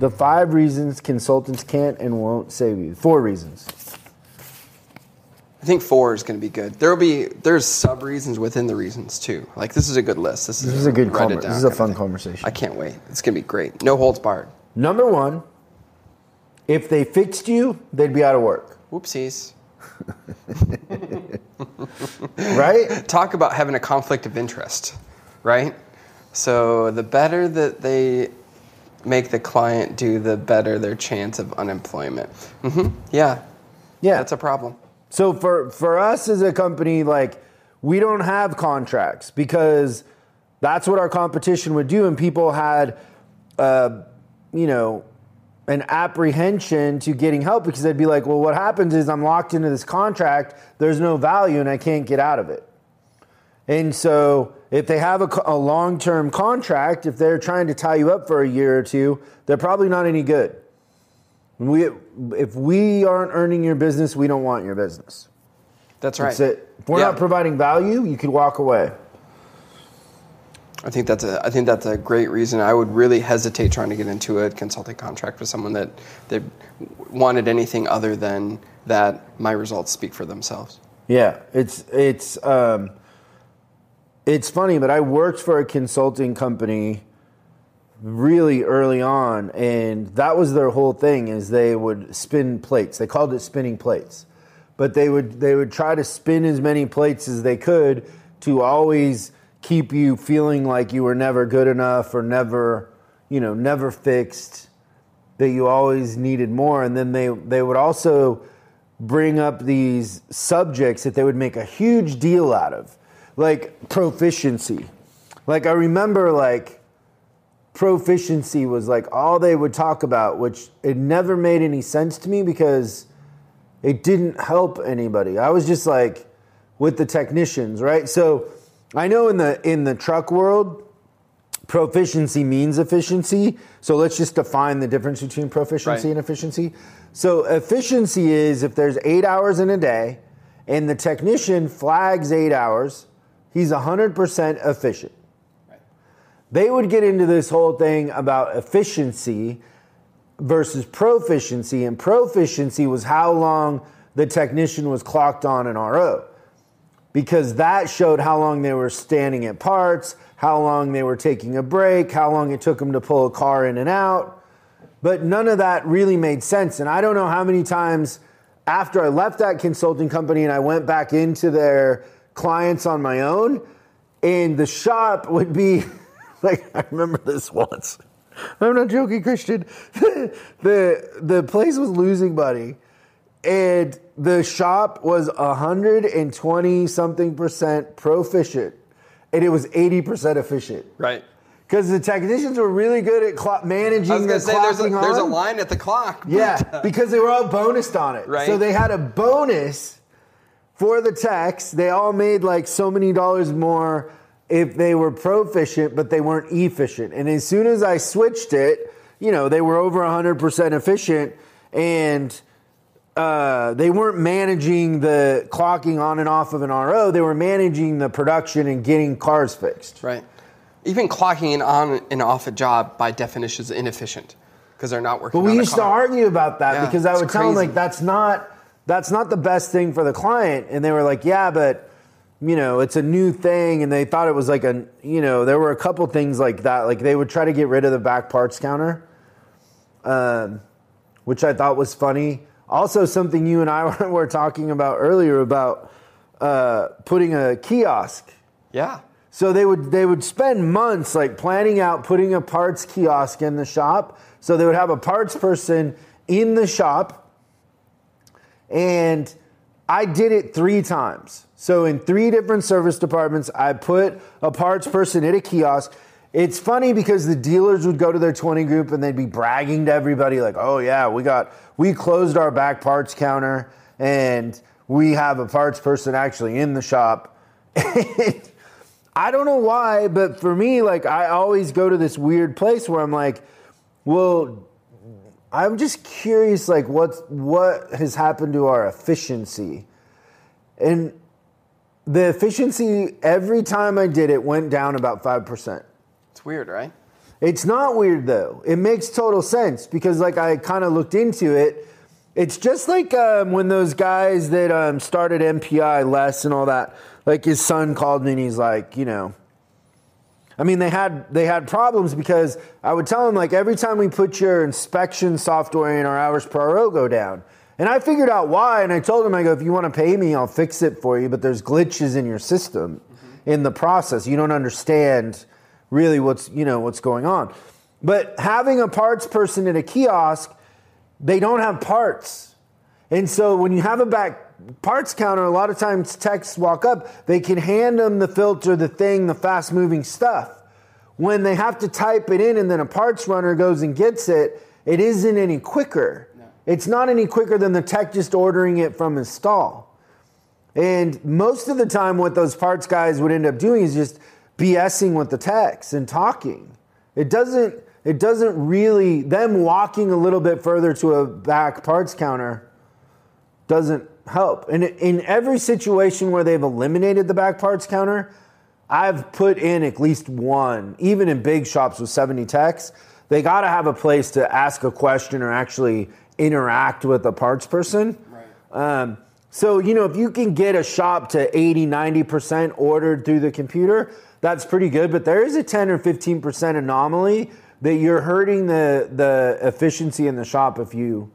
the 5 reasons consultants can't and won't save you. 4 reasons. I think 4 is going to be good. There's sub reasons within the reasons too. Like this is a good list. This is a good conversation. This is a fun conversation. I can't wait. It's going to be great. No holds barred. Number 1, if they fixed you, they'd be out of work. Whoopsies. Right? Talk about having a conflict of interest, right? So the better that they make the client do, the better their chance of unemployment. Mm-hmm. Yeah. That's a problem. So for us as a company, like, we don't have contracts because that's what our competition would do. And people had, an apprehension to getting help because they'd be like, well, what happens is I'm locked into this contract. There's no value and I can't get out of it. And so if they have a long-term contract, if they're trying to tie you up for a year or two, they're probably not any good. If we aren't earning your business, we don't want your business. That's right. That's it. If we're not providing value, you could walk away. I think that's a great reason. I would really hesitate trying to get into a consulting contract with someone that wanted anything other than that my results speak for themselves. Yeah, it's funny, but I worked for a consulting company really early on, and that was their whole thing, is they would spin plates. They called it spinning plates. But they would try to spin as many plates as they could to always keep you feeling like you were never good enough or never fixed, that you always needed more. And then they would also bring up these subjects that they would make a huge deal out of, like proficiency. Like, I remember, like, proficiency was like all they would talk about, which it never made any sense to me because it didn't help anybody. I was just like with the technicians, right? So I know in the truck world, proficiency means efficiency. So let's just define the difference between proficiency and efficiency. So efficiency is if there's 8 hours in a day and the technician flags 8 hours, he's 100% efficient. They would get into this whole thing about efficiency versus proficiency, and proficiency was how long the technician was clocked on an RO, because that showed how long they were standing at parts, how long they were taking a break, how long it took them to pull a car in and out. But none of that really made sense. And I don't know how many times after I left that consulting company and I went back into their clients on my own, and the shop would be like, I remember this once. I'm not joking, Christian. The place was losing money, and the shop was 120-something% proficient, and it was 80% efficient. Right. Because the technicians were really good at managing the clocking on. I was going to say, there's a line at the clock. Yeah, because they were all bonused on it. Right. So they had a bonus for the techs. They all made like so many dollars more if they were proficient, but they weren't efficient. And as soon as I switched it, they were over 100% efficient, and they weren't managing the clocking on and off of an RO. They were managing the production and getting cars fixed. Right. Even clocking on and off a job by definition is inefficient because they're not working. But we used to argue about that because I would tell them, like, that's not the best thing for the client. And they were like, yeah, but it's a new thing, and they thought it was like there were a couple things like that. Like, they would try to get rid of the back parts counter, which I thought was funny. Also, something you and I were talking about earlier about putting a kiosk. Yeah. So they would spend months like planning out putting a parts kiosk in the shop. So they would have a parts person in the shop, and I did it 3 times. So in 3 different service departments, I put a parts person at a kiosk. It's funny because the dealers would go to their 20 group and they'd be bragging to everybody like, oh yeah, we closed our back parts counter and we have a parts person actually in the shop. And I don't know why, but for me, like, I always go to this weird place where I'm like, well, I'm just curious, like, what has happened to our efficiency? And the efficiency, every time I did it, went down about 5%. It's weird, right? It's not weird though. It makes total sense because like I kind of looked into it. It's just like when those guys that started MPI, Les and all that, like his son called me and he's like, you know, I mean, they had problems because I would tell him like every time we put your inspection software in, our hours per RO go down. And I figured out why, and I told him, I go, if you want to pay me, I'll fix it for you, but there's glitches in your system in the process. You don't understand really what's going on. But having a parts person at a kiosk, they don't have parts. And so when you have a back parts counter, a lot of times techs walk up, they can hand them the filter, the thing, the fast moving stuff. When they have to type it in and then a parts runner goes and gets it, it isn't any quicker. No. It's not any quicker than the tech just ordering it from his stall. And most of the time what those parts guys would end up doing is just BSing with the techs and talking. It doesn't really, them walking a little bit further to a back parts counter doesn't help. And in every situation where they've eliminated the back parts counter, I've put in at least one, even in big shops with 70 techs, they got to have a place to ask a question or actually interact with a parts person. Right. So, you know, if you can get a shop to 80, 90% ordered through the computer, that's pretty good. But there is a 10 or 15% anomaly that you're hurting the efficiency in the shop if you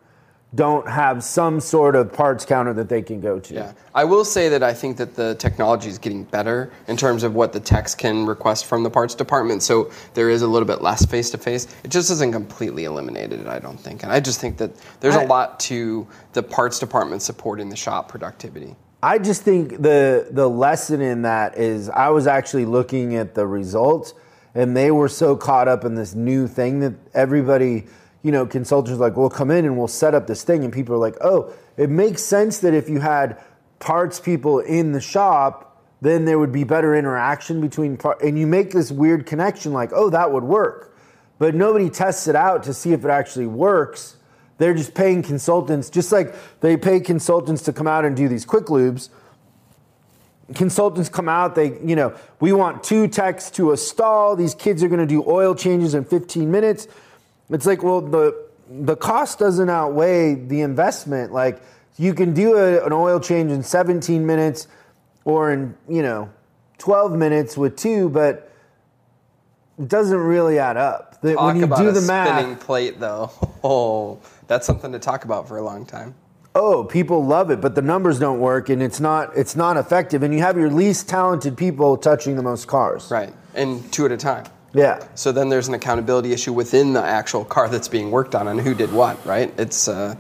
don't have some sort of parts counter that they can go to. Yeah, I will say that I think that the technology is getting better in terms of what the techs can request from the parts department. So there is a little bit less face-to-face. It just isn't completely eliminated, I don't think. And I just think that there's a lot to the parts department supporting the shop productivity. I just think the lesson in that is I was actually looking at the results, and they were so caught up in this new thing that everybody, you know, consultants like, we'll come in and we'll set up this thing. And people are like, oh, it makes sense that if you had parts people in the shop, then there would be better interaction between parts. And you make this weird connection like, oh, that would work. But nobody tests it out to see if it actually works. They're just paying consultants, just like they pay consultants to come out and do these quick lubes. Consultants come out, we want 2 techs to a stall. These kids are going to do oil changes in 15 minutes. It's like, well, the cost doesn't outweigh the investment. Like, you can do an oil change in 17 minutes or in, 12 minutes with 2, but it doesn't really add up. When you do the math, spinning plate, though. Oh, that's something to talk about for a long time. Oh, people love it, but the numbers don't work, and it's not effective. And you have your least talented people touching the most cars. Right, and 2 at a time. Yeah. So then there's an accountability issue within the actual car that's being worked on who did what, right? It's a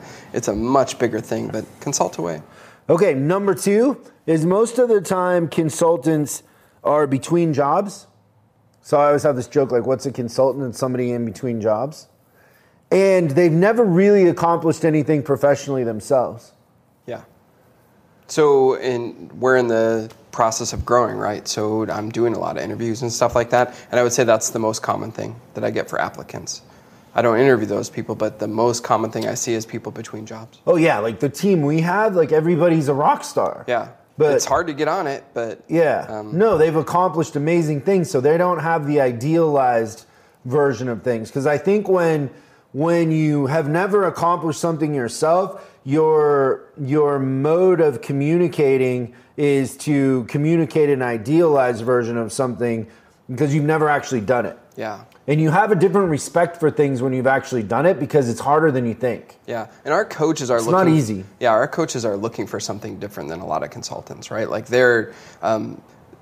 much bigger thing, but consult away. Okay, number 2 is most of the time consultants are between jobs. So I always have this joke like, what's a consultant? It's somebody in between jobs. And they've never really accomplished anything professionally themselves. Yeah. So we're in the process of growing, right? So I'm doing a lot of interviews and stuff like that. And I would say that's the most common thing that I get for applicants. I don't interview those people, but the most common thing I see is people between jobs. Oh yeah, like the team we have, like everybody's a rock star. Yeah. But it's hard to get on it, but... Yeah. No, they've accomplished amazing things, so they don't have the idealized version of things. Because I think when you have never accomplished something yourself, your mode of communicating is to communicate an idealized version of something because you've never actually done it. Yeah. And you have a different respect for things when you've actually done it because it's harder than you think. Yeah. And our coaches are It's not easy. Yeah, our coaches are looking for something different than a lot of consultants, right? Like they're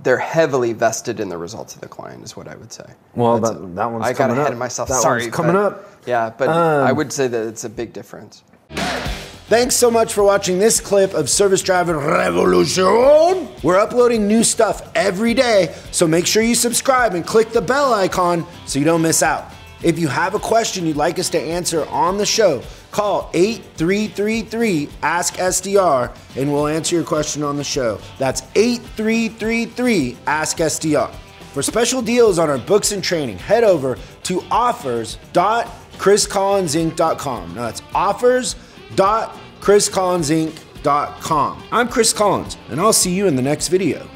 heavily vested in the results of the client is what I would say. Well, that one's coming up. I got ahead of myself. Sorry. Coming up. Yeah, but I would say that it's a big difference. Thanks so much for watching this clip of Service Driving Revolution. We're uploading new stuff every day, so make sure you subscribe and click the bell icon so you don't miss out. If you have a question you'd like us to answer on the show, call 8333-ASK-SDR and we'll answer your question on the show. That's 8333-ASK-SDR. For special deals on our books and training, head over to offers.chriscollinsinc.com. Now that's offers.chriscollinsinc.com. I'm Chris Collins, and I'll see you in the next video.